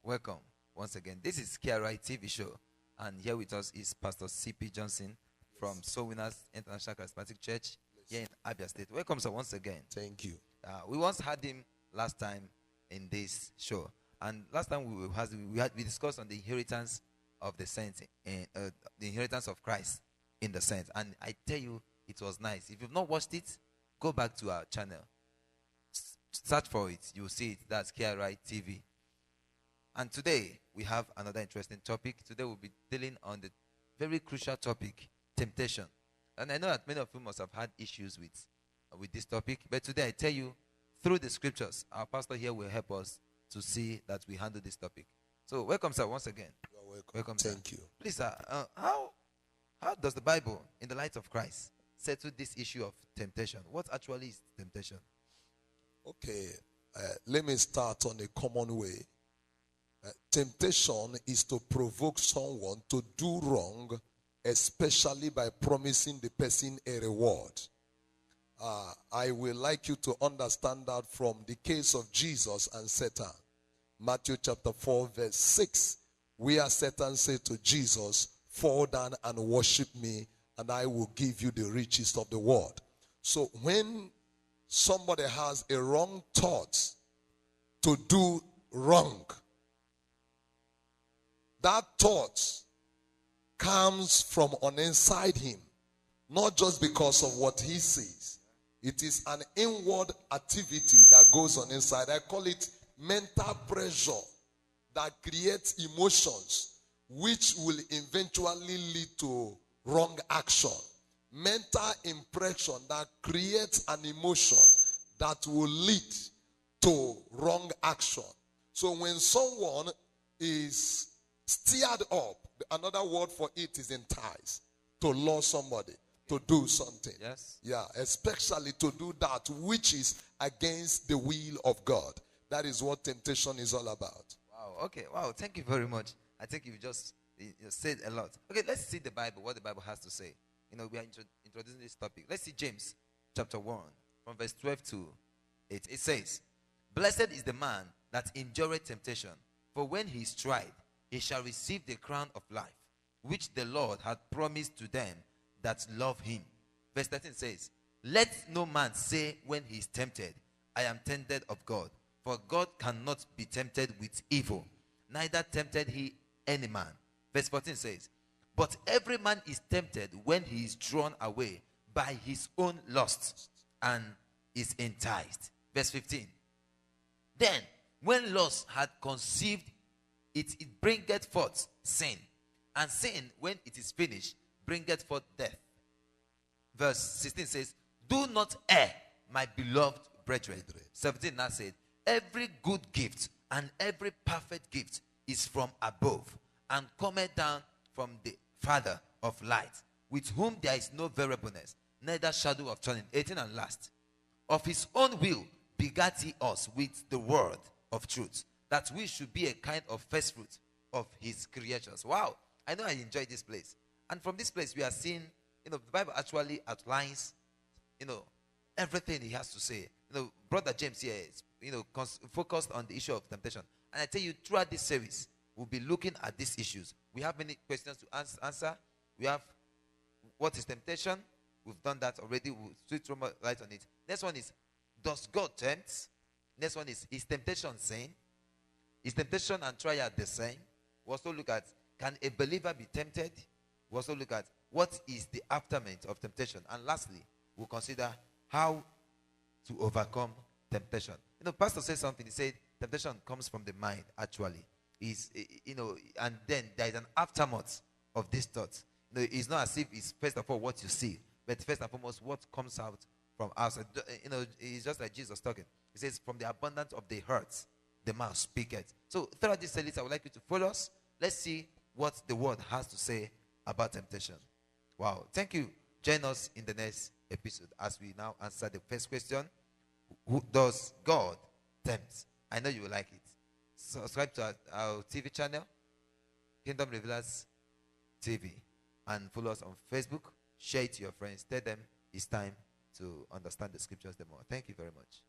welcome once again. This is KRI TV show, and here with us is Pastor C.P. Johnson from Soul Winners International Charismatic Church here in Abia State. Welcome, sir, once again. Thank you. We once had him last time in this show, and last time we discussed on the inheritance of the saints, the inheritance of Christ in the saints, and I tell you, it was nice. If you've not watched it, go back to our channel, search for it, you'll see it. That's KRI TV. And today we have another interesting topic. Today we'll be dealing on the very crucial topic, temptation. And I know that many of you must have had issues with this topic, but today I tell you, through the scriptures, our pastor here will help us to see that we handle this topic. So welcome, sir, once again. You're welcome. Welcome, Thank sir. you. Please, sir, how does the Bible, in the light of Christ, settle this issue of temptation? What actually is temptation? Okay, let me start on a common way. Temptation is to provoke someone to do wrong, especially by promising the person a reward. I would like you to understand that from the case of Jesus and Satan. Matthew chapter 4 verse 6, where Satan said to Jesus, "Fall down and worship me, and I will give you the riches of the world." So when somebody has a wrong thought to do wrong, that thought comes from on inside him, not just because of what he sees. It is an inward activity that goes on inside. I call it mental pressure that creates emotions which will eventually lead to wrong action. Mental impression that creates an emotion that will lead to wrong action. So when someone is stirred up, another word for it is entice, to lure somebody to do something. Yes. Yeah, especially to do that which is against the will of God. That is what temptation is all about. Wow, okay, wow, thank you very much. I think you just said a lot. Okay, let's see the Bible, what the Bible has to say. You know, we are introducing this topic. Let's see James chapter 1 from verse 12 to 8. It says, "Blessed is the man that endureth temptation, for when he is tried, he shall receive the crown of life, which the Lord hath promised to them that love him." Verse 13 says, "Let no man say when he is tempted, I am tempted of God. For God cannot be tempted with evil, neither tempted he any man." Verse 14 says, "But every man is tempted when he is drawn away by his own lust and is enticed." Verse 15, "Then when lust had conceived, it bringeth forth sin. And sin, when it is finished, bringeth forth death." Verse 16 says, "Do not err, my beloved brethren." 17 now said, "Every good gift and every perfect gift is from above, and cometh down from the Father of light, with whom there is no variableness, neither shadow of turning." 18 and last, "Of his own will begat he us with the word of truth, that we should be a kind of first fruit of his creatures." Wow, I know I enjoy this place. And from this place we are seeing, the Bible actually outlines, everything he has to say. Brother James here is, focused on the issue of temptation. And I tell you, throughout this series, we'll be looking at these issues. We have many questions to answer. We have, what is temptation? We've done that already. We'll switch more light on it. Next one is, does God tempt? Next one is temptation sin? Is temptation and trial the same? We'll also look at, can a believer be tempted? We'll also look at, what is the aftermath of temptation? And lastly, we'll consider how to overcome temptation. Pastor said something. He said temptation comes from the mind, actually. And then there is an aftermath of this thought. It's not as if it's first of all what you see, but first and foremost what comes out from outside. It's just like Jesus talking. He says, "From the abundance of the heart, the mouth speaketh." So throughout this series, I would like you to follow us. Let's see what the word has to say about temptation. Wow. Thank you. Join us in the next episode as we now answer the first question. Who does God tempt? I know you will like it. Subscribe to our TV channel, Kingdom Revealers TV, and follow us on Facebook. Share it to your friends. Tell them it's time to understand the scriptures the more. Thank you very much.